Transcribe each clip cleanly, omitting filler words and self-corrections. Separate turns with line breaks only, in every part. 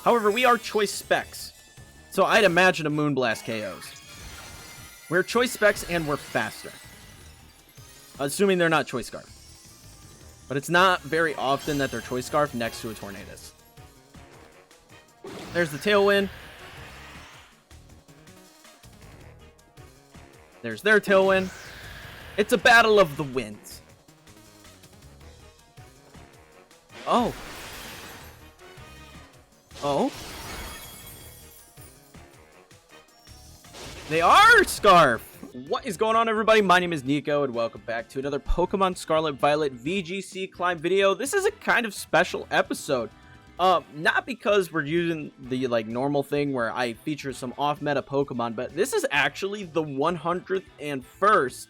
However, we are choice specs, so I'd imagine a Moonblast KOs. We're choice specs and we're faster. Assuming they're not choice scarf. But it's not very often that they're choice scarf next to a Tornadus. There's the Tailwind. There's their Tailwind. It's a battle of the winds. Oh. Oh. They are Scarf! What is going on, everybody? My name is Kneeckoh, and welcome back to another Pokemon Scarlet Violet VGC climb video. This is a kind of special episode. Not because we're using the, normal thing where I feature some off-meta Pokemon, but this is actually the 101st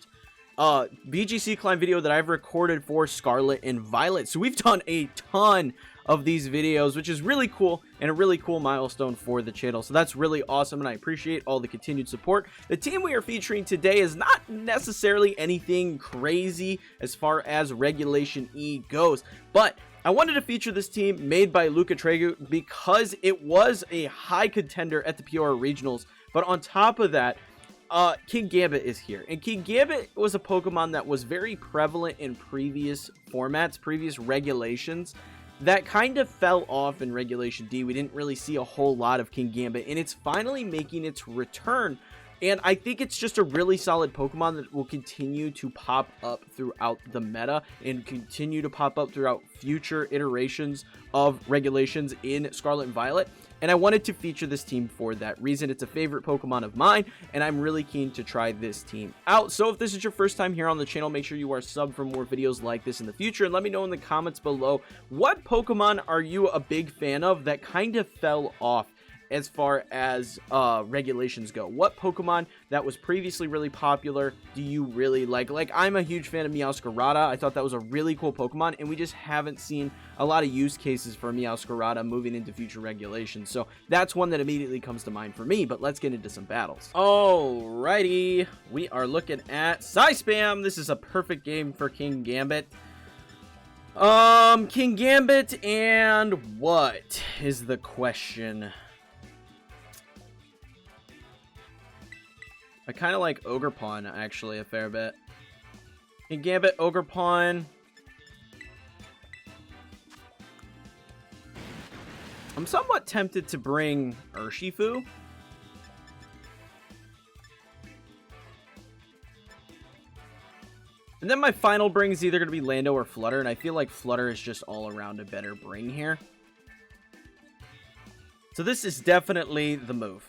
VGC climb video that I've recorded for Scarlet and Violet. So we've done a ton of these videos, which is really cool and a really cool milestone for the channel. So that's really awesome, and I appreciate all the continued support. The team we are featuring today is not necessarily anything crazy as far as Regulation E goes, but I wanted to feature this team made by Luca Tregu because it was a high contender at the Peoria Regionals. But on top of that, Kingambit is here, and Kingambit was a Pokemon that was very prevalent in previous formats, previous regulations, that kind of fell off in Regulation D. We didn't really see a whole lot of Kingambit, and it's finally making its return. And I think it's just a really solid Pokemon that will continue to pop up throughout the meta and continue to pop up throughout future iterations of regulations in Scarlet and Violet. And I wanted to feature this team for that reason. It's a favorite Pokemon of mine, and I'm really keen to try this team out. So if this is your first time here on the channel, make sure you are subbed for more videos like this in the future. And let me know in the comments below, what Pokemon are you a big fan of that kind of fell off as far as regulations go? What Pokemon that was previously really popular do you really like? I'm a huge fan of Meowscarada. I thought that was a really cool Pokemon, and we just haven't seen a lot of use cases for Meowscarada moving into future regulations. So that's one that immediately comes to mind for me, but let's get into some battles. Alrighty, we are looking at Psyspam. This is a perfect game for Kingambit. Kingambit, and what is the question? I kind of like Ogerpon, actually, a fair bit. Kingambit, Ogerpon. I'm somewhat tempted to bring Urshifu. And then my final bring is either going to be Lando or Flutter, and I feel like Flutter is just all around a better bring here. So this is definitely the move.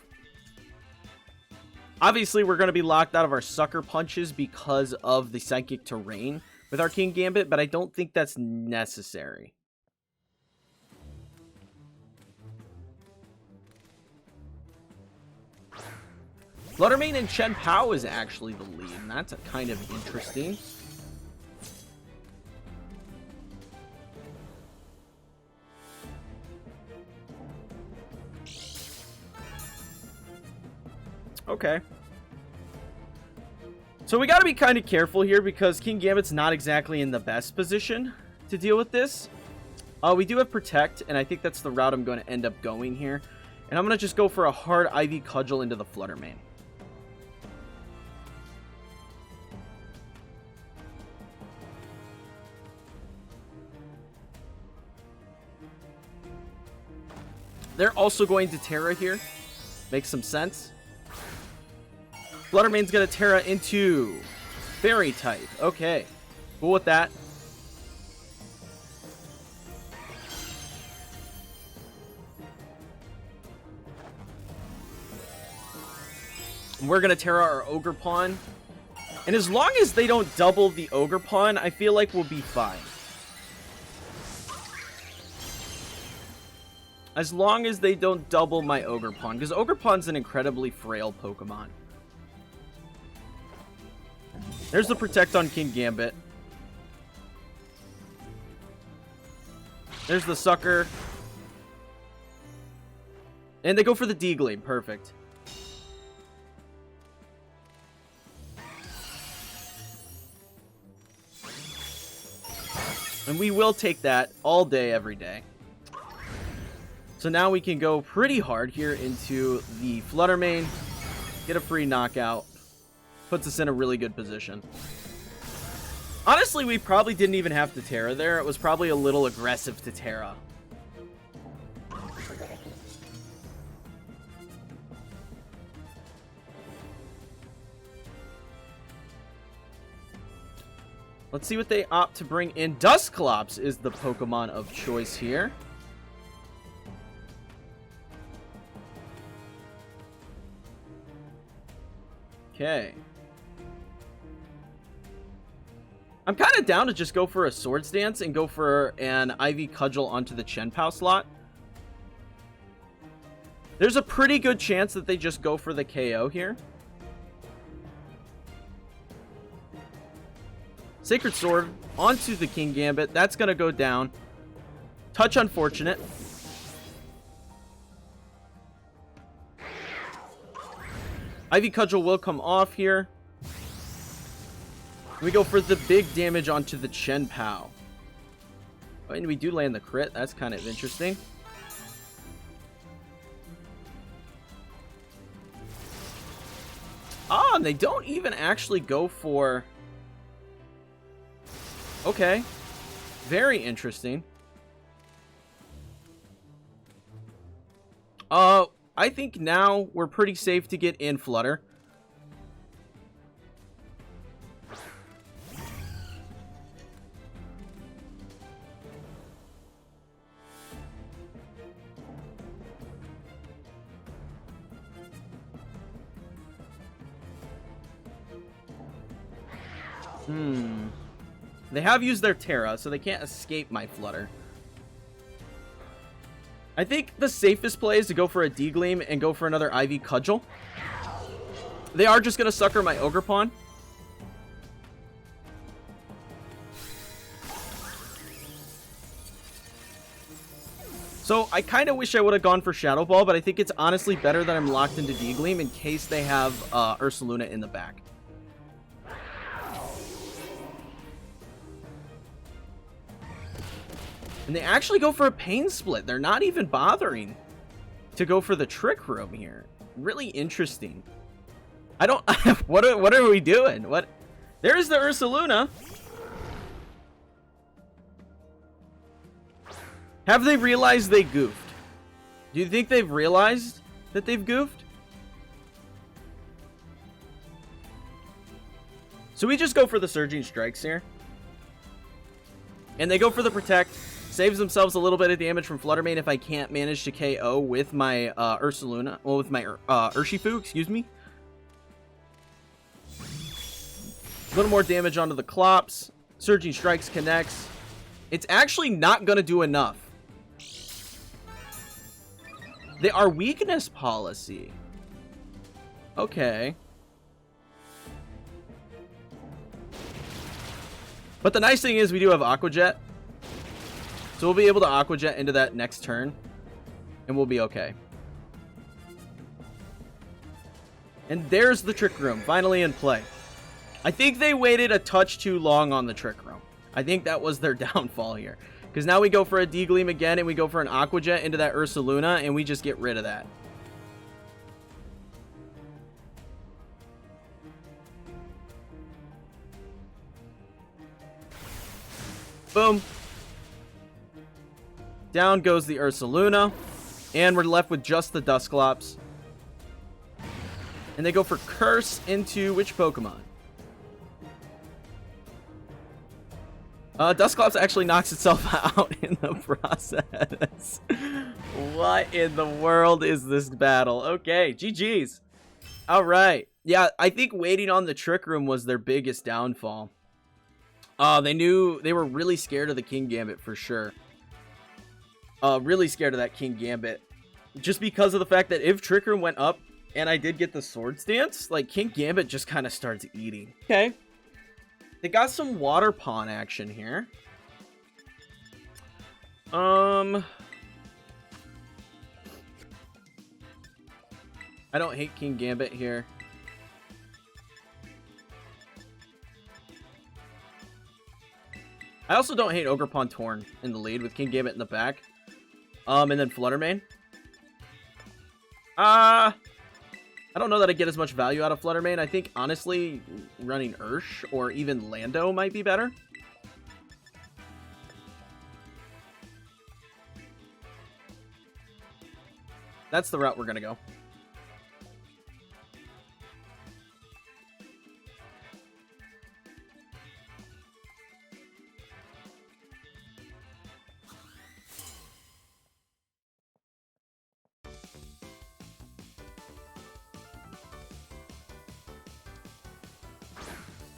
Obviously, we're going to be locked out of our Sucker Punches because of the Psychic Terrain with our Kingambit, but I don't think that's necessary. Flutter Mane and Chen Pao is actually the lead, and that's kind of interesting. Okay. So we got to be kind of careful here because Kingambit's not exactly in the best position to deal with this. We do have Protect, and I think that's the route I'm going to end up going here. And I'm going to just go for a hard IV Cudgel into the Flutter Mane. They're also going to Terra here. Makes some sense. Flutter Mane's gonna Terra into Fairy type. Okay. Cool with that. We're gonna Terra our Ogerpon. And as long as they don't double the Ogerpon, I feel like we'll be fine. As long as they don't double my Ogerpon, because Ogerpon's an incredibly frail Pokemon. There's the Protect on Kingambit. There's the Sucker. And they go for the D-Glade. Perfect. And we will take that all day, every day. So now we can go pretty hard here into the Flutter Mane, get a free knockout, puts us in a really good position. Honestly, we probably didn't even have to Terra there. It was probably a little aggressive to Terra. Let's see what they opt to bring in. Dusclops is the Pokemon of choice here. Okay. I'm kind of down to just go for a Swords Dance and go for an Ivy Cudgel onto the Chenpao slot. There's a pretty good chance that they just go for the KO here. Sacred Sword onto the Kingambit. That's going to go down. Touch unfortunate. Ivy Cudgel will come off here. We go for the big damage onto the Chenpao. And we do land the crit. That's kind of interesting. Ah, and they don't even actually go for... Okay. Very interesting. I think now we're pretty safe to get in Flutter. They have used their Terra, so they can't escape my Flutter. I think the safest play is to go for a D-Gleam and go for another Ivy Cudgel. They are just going to sucker my Ogerpon. So I kind of wish I would have gone for Shadow Ball, but I think it's honestly better that I'm locked into D-Gleam in case they have Ursaluna in the back. And they actually go for a Pain Split. They're not even bothering to go for the Trick Room here. Really interesting. I don't... what are we doing? What? There's the Ursaluna. Have they realized they goofed? Do you think they've realized that they've goofed? So we just go for the Surging Strikes here. And they go for the Protect. Saves themselves a little bit of damage from Flutter Mane if I can't manage to KO with my Ursaluna. Well, with my Urshifu, excuse me. A little more damage onto the Clops. Surging Strikes connects. It's actually not going to do enough. They are Weakness Policy. Okay. But the nice thing is we do have Aqua Jet. So we'll be able to Aqua Jet into that next turn. And we'll be okay. And there's the Trick Room, finally in play. I think they waited a touch too long on the Trick Room. I think that was their downfall here. Because now we go for a D-Gleam again, and we go for an Aqua Jet into that Ursaluna, and we just get rid of that. Boom. Down goes the Ursaluna. And we're left with just the Dusclops. And they go for Curse into which Pokemon? Dusclops actually knocks itself out in the process. What in the world is this battle? Okay, GG's. Alright. Yeah, I think waiting on the Trick Room was their biggest downfall. They knew they were really scared of the Kingambit for sure. Really scared of that Kingambit. Just because of the fact that if Trick Room went up and I did get the Swords Dance, like Kingambit just kind of starts eating. Okay. They got some Water Pawn action here. I don't hate Kingambit here. I also don't hate Ogerpon Torn in the lead with Kingambit in the back. And then Flutter Mane. I don't know that I get as much value out of Flutter Mane. I think, honestly, running Ursh or even Lando might be better. That's the route we're going to go.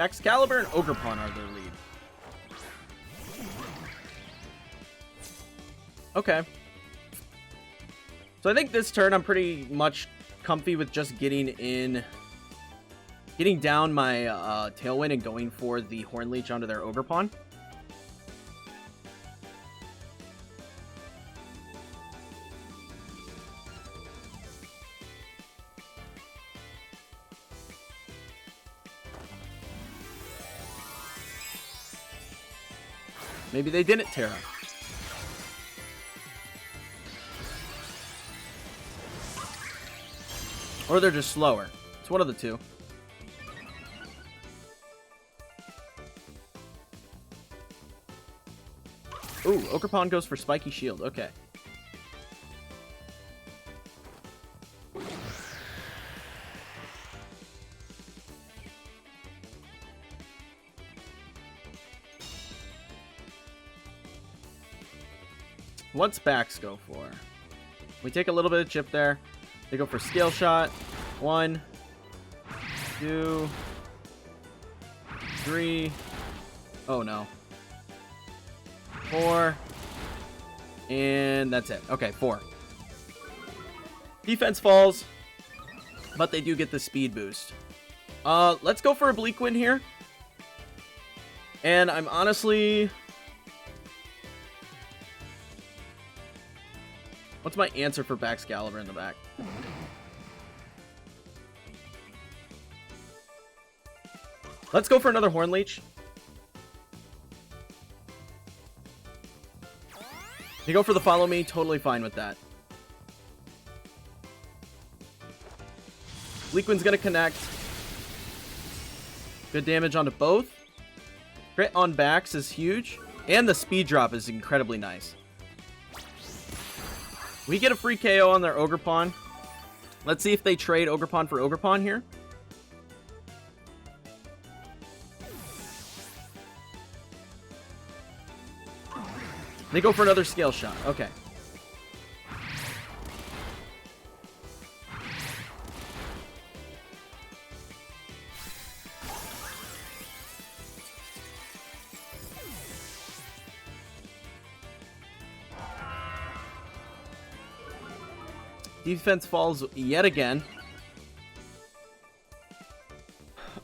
Excalibur and Ogerpon are their lead. Okay. So I think this turn I'm pretty much comfy with just getting down my Tailwind and going for the Horn Leech onto their Ogerpon. Maybe they didn't, Terra. Or they're just slower. It's one of the two. Ooh, Ogerpon goes for Spiky Shield. Okay. What's Bax go for? We take a little bit of chip there. They go for Scale Shot. 1, 2, 3. Oh no. 4. And that's it. Okay, 4. Defense falls, but they do get the speed boost. Let's go for a Bleak Wind here. And I'm honestly... What's my answer for Baxcalibur in the back? Let's go for another Horn Leech. You go for the Follow Me, totally fine with that. Bleak Wind's gonna connect. Good damage onto both. Crit on Bax is huge. And the speed drop is incredibly nice. We get a free KO on their Ogerpon. Let's see if they trade Ogerpon for Ogerpon here. They go for another Scale Shot. Okay. Defense falls yet again.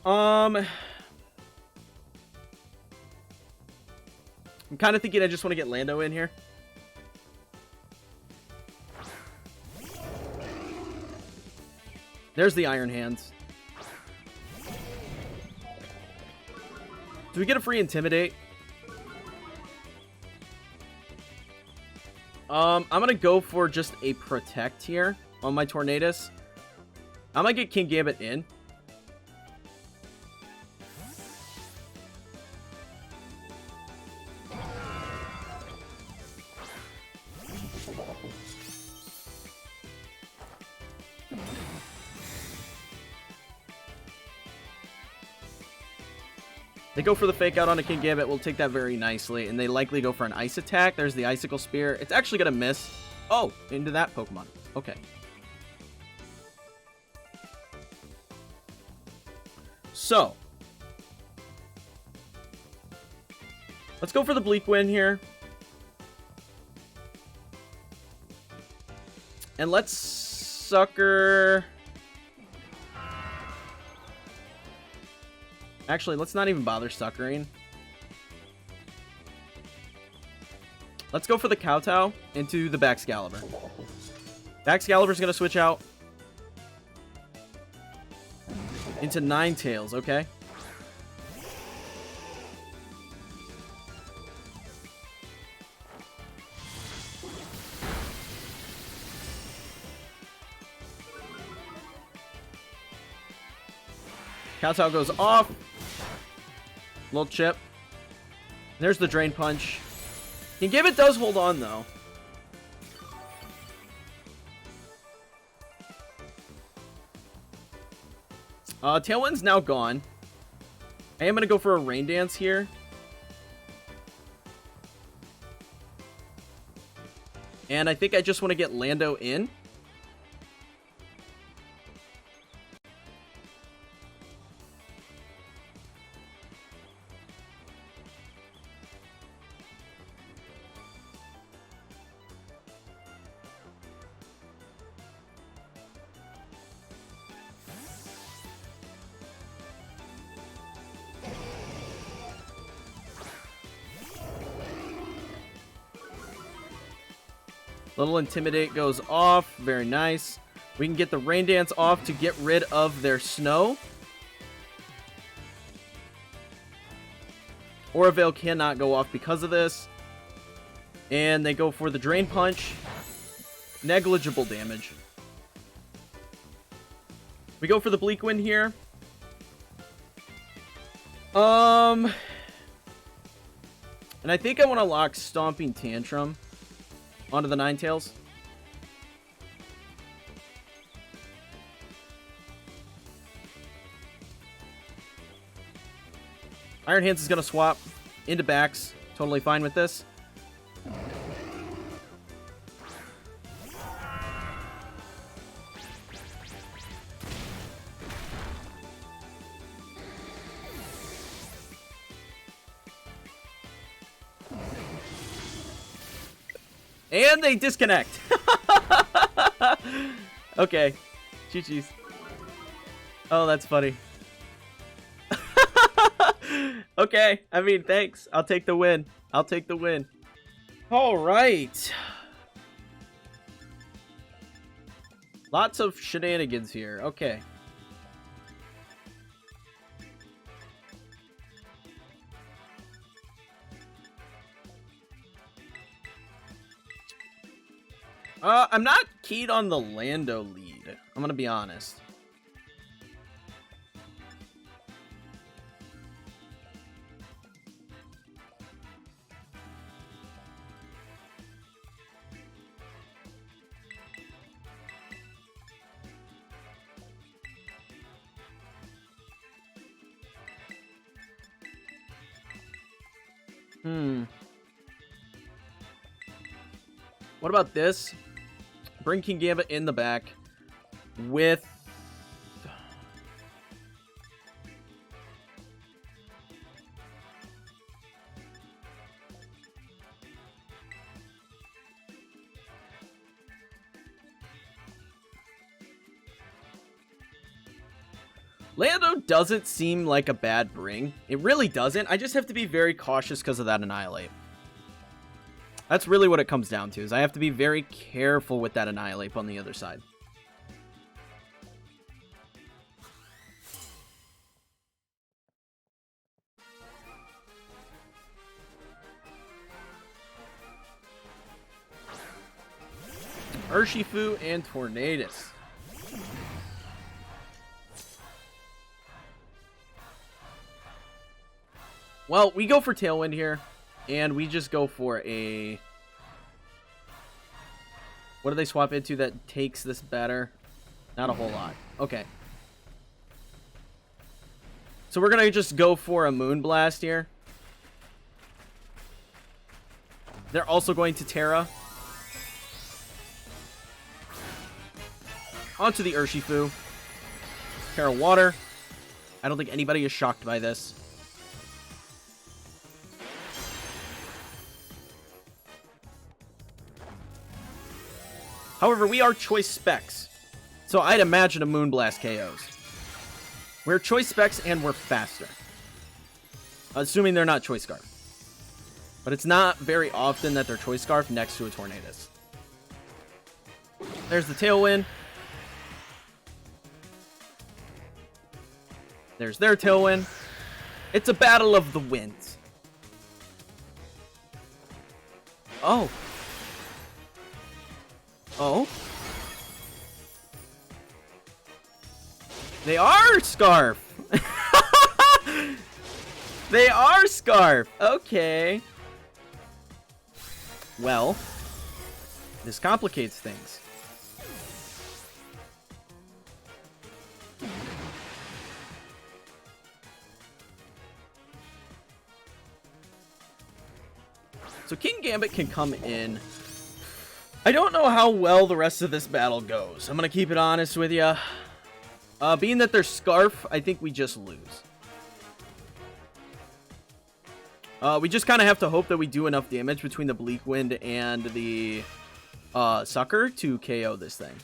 I'm kind of thinking I just want to get Lando in here. There's the Iron Hands. Do we get a free Intimidate? I'm gonna go for just a Protect here on my Tornadus. I'm gonna get Kingambit in. They go for the fake out on a Kingambit. We'll take that very nicely. And they likely go for an Ice attack. There's the Icicle Spear. It's actually going to miss. Oh, into that Pokemon. Okay. So. Let's go for the Bleak Wind here. And let's sucker... Actually, let's not even bother suckering. Let's go for the Kowtow into the Baxcalibur. Baxcalibur's going to switch out into Ninetales, okay? Kowtow goes off. Little chip. There's the Drain Punch. Kingambit does hold on, though. Tailwind's now gone. I am going to go for a Rain Dance here. And I think I just want to get Lando in. Little Intimidate goes off. Very nice. We can get the Rain Dance off to get rid of their snow. Aura Veil cannot go off because of this. And they go for the Drain Punch. Negligible damage. We go for the Bleak Wind here. And I think I want to lock Stomping Tantrum onto the Ninetales. Iron Hands is going to swap into backs. Totally fine with this. And they disconnect. Okay. GG's. Oh, that's funny. Okay. I mean, thanks. I'll take the win. I'll take the win. All right. Lots of shenanigans here. Okay. I'm not keyed on the Lando lead. I'm gonna be honest. What about this? Bring Kingambit in the back with... Lando doesn't seem like a bad bring. It really doesn't. I just have to be very cautious because of that Annihilate. That's really what it comes down to, is I have to be very careful with that Annihilate on the other side. Urshifu and Tornadus. Well, we go for Tailwind here. And we just go for a... What do they swap into that takes this better? Not a whole lot. Okay. So we're going to just go for a Moonblast here. They're also going to Terra. Onto the Urshifu. Terra Water. I don't think anybody is shocked by this. However, we are choice specs, so I'd imagine a Moonblast KOs. We're choice specs and we're faster. Assuming they're not choice scarf. But it's not very often that they're choice scarf next to a Tornadus. There's the Tailwind. There's their Tailwind. It's a battle of the winds. Oh. Oh. They are Scarf. They are Scarf. Okay. Well, this complicates things. So Kingambit can come in. I don't know how well the rest of this battle goes. I'm going to keep it honest with you. Being that they're Scarf, I think we just lose. We just kind of have to hope that we do enough damage between the Bleak Wind and the Sucker to KO this thing.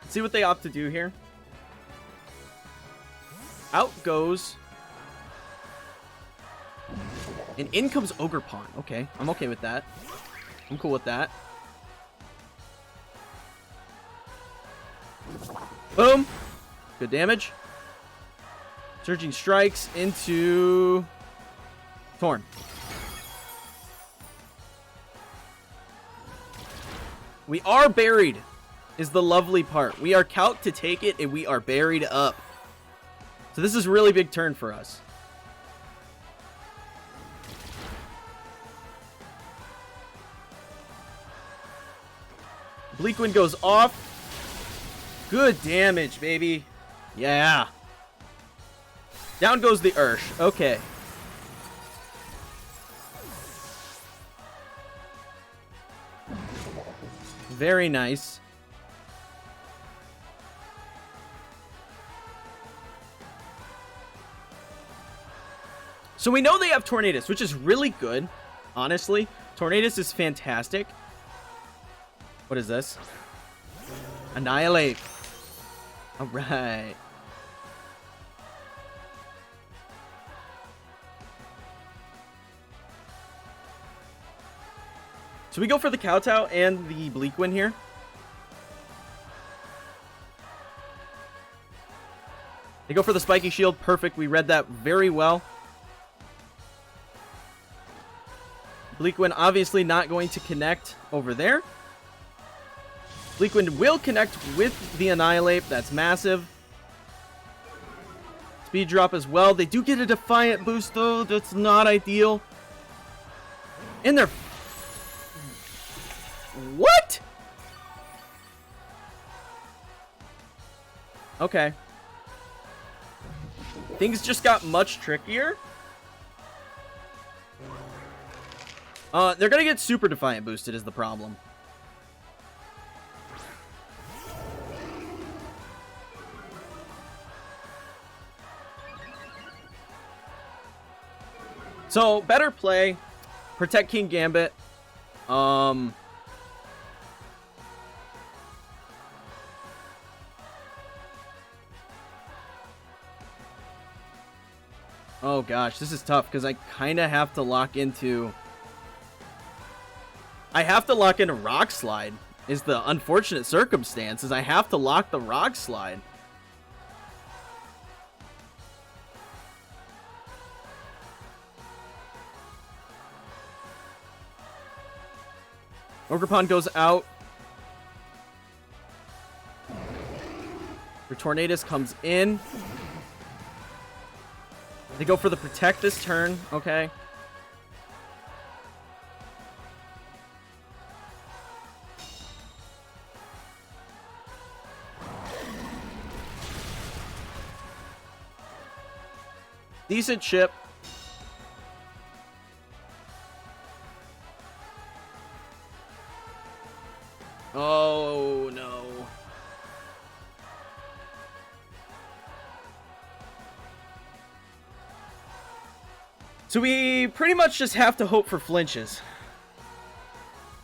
See what they opt to do here. Out goes. And in comes Ogerpon. Okay, I'm okay with that. I'm cool with that. Boom. Good damage. Surging strikes into Torn. We are buried. Is the lovely part. We are calc to take it, and we are buried up. So this is a really big turn for us. Bleak Wind goes off. Good damage, baby. Yeah. Down goes the Ursh. Okay. Very nice. So we know they have Tornadus, which is really good, honestly. Tornadus is fantastic. What is this? Annihilate. All right. So we go for the Kowtow and the Bleak Wind here. They go for the Spiky Shield. Perfect. We read that very well. Bleak Wind obviously not going to connect over there. Bleak Wind will connect with the Annihilate. That's massive. Speed drop as well. They do get a Defiant boost though. That's not ideal. And they're... What? Okay. Things just got much trickier. They're gonna get super Defiant boosted is the problem. So, better play. Protect Kingambit. Oh gosh, this is tough because I kind of have to lock into... I have to lock into Rock Slide, is the unfortunate circumstance, is I have to lock the Rock Slide. Ogerpon goes out. Your Tornadus comes in. They go for the Protect this turn, okay. Decent chip. Oh, no. So we pretty much just have to hope for flinches.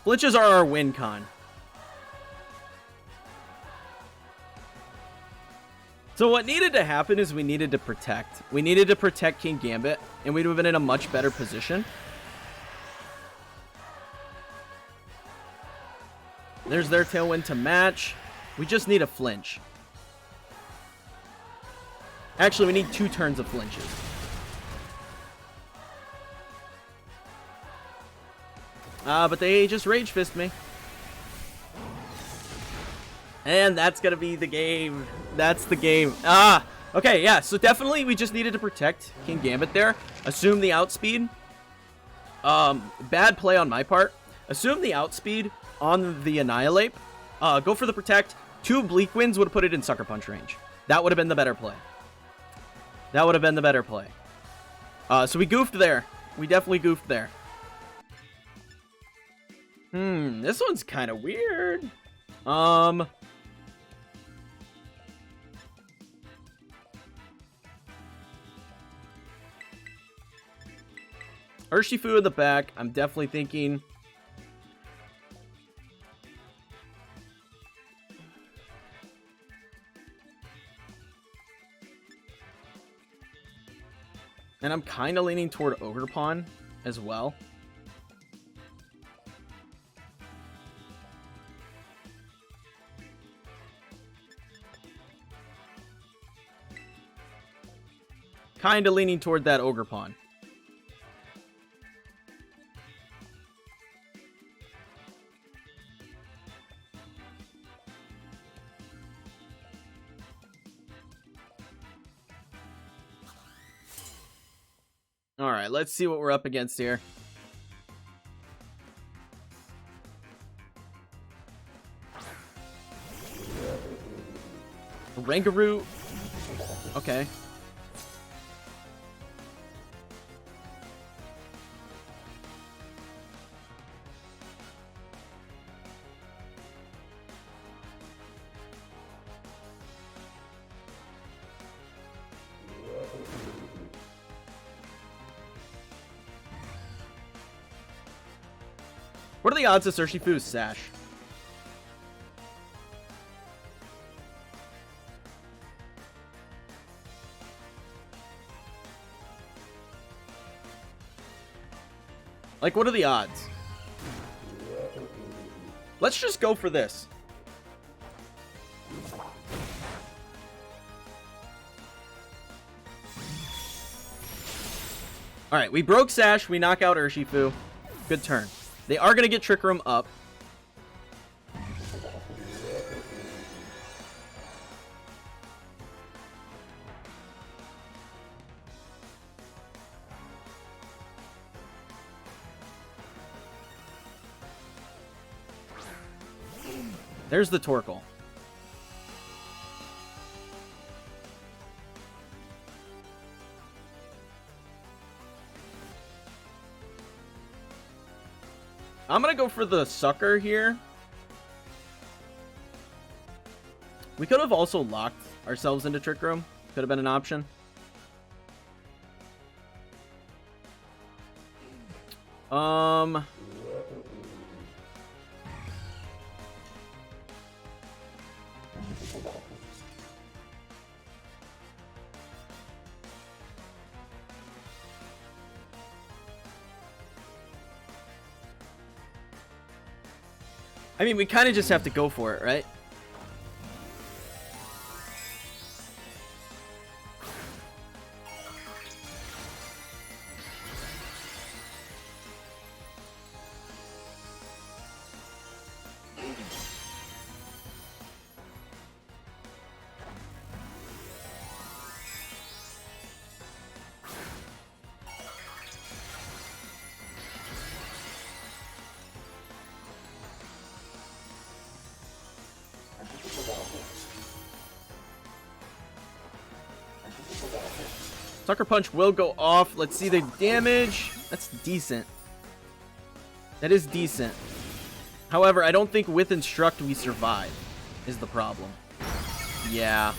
Flinches are our win con. So what needed to happen is we needed to protect. We needed to protect Kingambit, and we'd have been in a much better position. There's their Tailwind to match. We just need a flinch. Actually, we need 2 turns of flinches. But they just Rage Fist me. And that's gonna be the game. That's the game. Okay, yeah, so definitely we just needed to protect Kingambit there. Assume the outspeed. Bad play on my part. Assume the outspeed on the Annihilate. Go for the protect. 2 Bleak Winds would have put it in Sucker Punch range. That would have been the better play. That would have been the better play. So we goofed there. We definitely goofed there. This one's kind of weird. Urshifu in the back. I'm definitely thinking. And I'm kind of leaning toward Ogerpon as well. Kind of leaning toward that Ogerpon. Alright, let's see what we're up against here. Rangaroo. Okay. What are the odds of Urshifu's Sash? Like, what are the odds? Let's just go for this. Alright, we broke Sash. We knock out Urshifu. Good turn. They are going to get Trick Room up. There's the Torkoal. I'm gonna go for the Sucker here. We could have also locked ourselves into Trick Room. Could have been an option. I mean, we kind of just have to go for it, right? Sucker Punch will go off. Let's see the damage. That's decent. That is decent. However, I don't think with Instruct we survive, is the problem. Yeah.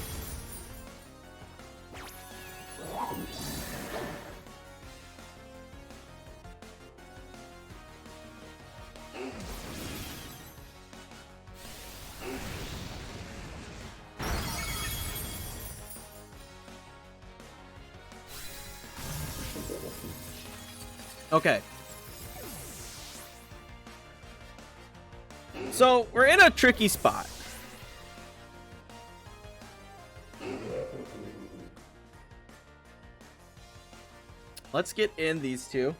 Okay. So we're in a tricky spot. Let's get in these two.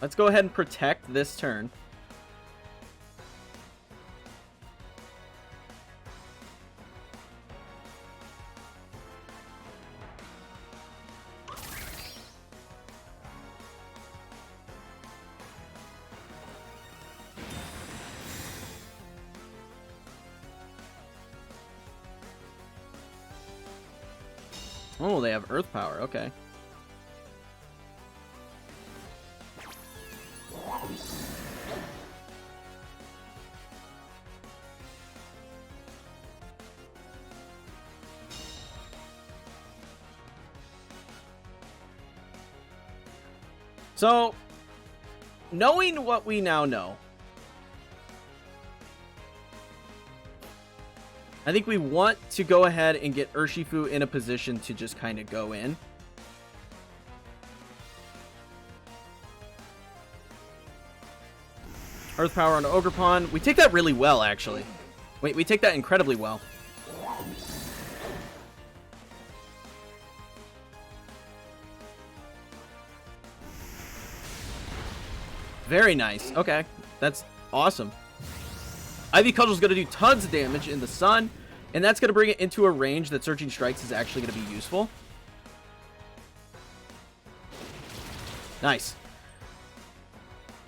Let's go ahead and protect this turn. Oh, they have Earth Power. Okay. So, knowing what we now know, I think we want to go ahead and get Urshifu in a position to just kind of go in. Earth Power on Ogerpon. We take that really well, actually. Wait, we take that incredibly well. Very nice. Okay, that's awesome. Ivy Cudgel's going to do tons of damage in the sun, and that's going to bring it into a range that Surging Strikes is actually going to be useful. Nice.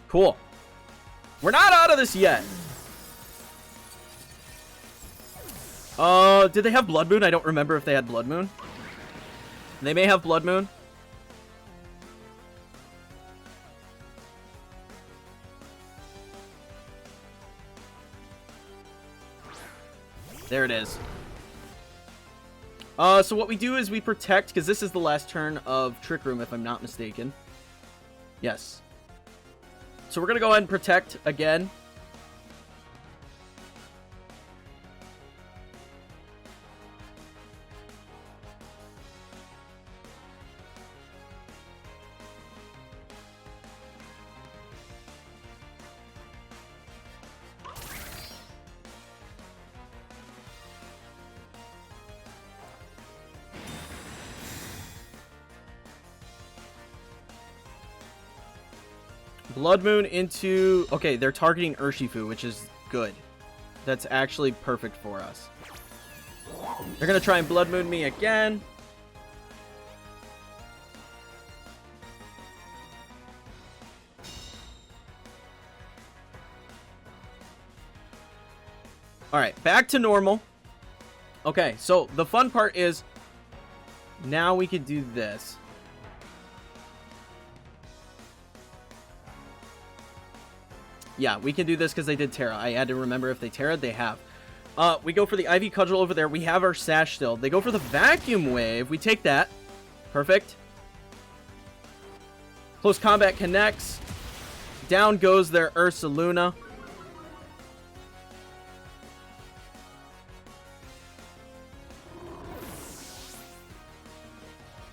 Cool. We're not out of this yet. Did they have Blood Moon? I don't remember if they had Blood Moon. They may have Blood Moon. There it is. So what we do is we protect, because this is the last turn of Trick Room, if I'm not mistaken. Yes. So we're going to go ahead and protect again. Blood Moon into... Okay, they're targeting Urshifu, which is good. That's actually perfect for us. They're going to try and Blood Moon me again. Alright, back to normal. Okay, so the fun part is... Now we could do this. Yeah, we can do this because they did Terra. I had to remember if they Terra'd, they have. We go for the Ivy Cudgel over there. We have our Sash still. They go for the Vacuum Wave. We take that. Perfect. Close Combat connects. Down goes their Ursaluna.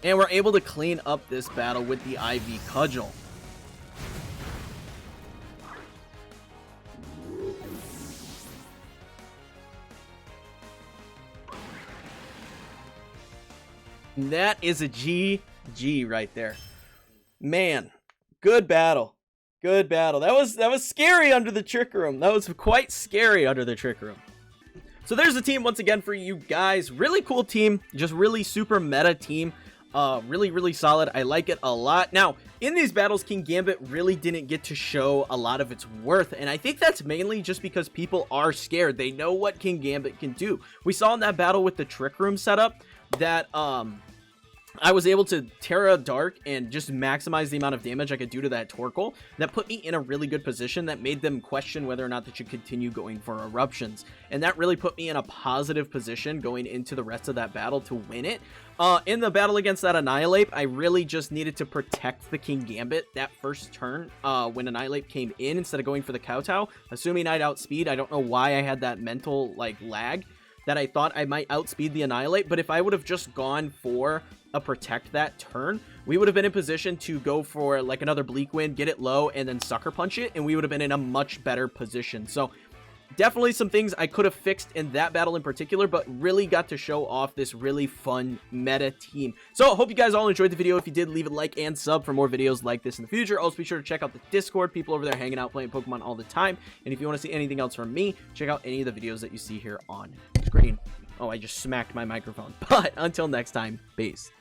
And we're able to clean up this battle with the Ivy Cudgel. That is a GG right there. Man, good battle. Good battle. That was scary under the Trick Room. That was quite scary under the Trick Room. So there's the team once again for you guys. Really cool team. Just really super meta team. Really solid. I like it a lot. Now, in these battles, Kingambit really didn't get to show a lot of its worth, and I think that's mainly just because people are scared. They know what Kingambit can do. We saw in that battle with the Trick Room setup that I was able to Terra Dark and just maximize the amount of damage I could do to that Torkoal. That put me in a really good position that made them question whether or not they should continue going for Eruptions. And that really put me in a positive position going into the rest of that battle to win it. In the battle against that Annihilate, I really just needed to protect the Kingambit that first turn when Annihilate came in instead of going for the Kowtow. Assuming I'd outspeed, I don't know why I had that mental like lag that I thought I might outspeed the Annihilate, but if I would have just gone for a protect that turn, we would have been in position to go for like another Bleak Wind, get it low, and then Sucker Punch it, and we would have been in a much better position. So definitely some things I could have fixed in that battle in particular, but really got to show off this really fun meta team. So I hope you guys all enjoyed the video. If you did, leave a like and sub for more videos like this in the future. Also be sure to check out the Discord. People over there hanging out playing Pokemon all the time. And if you want to see anything else from me, check out any of the videos that you see here on screen. Oh, I just smacked my microphone. But until next time, peace.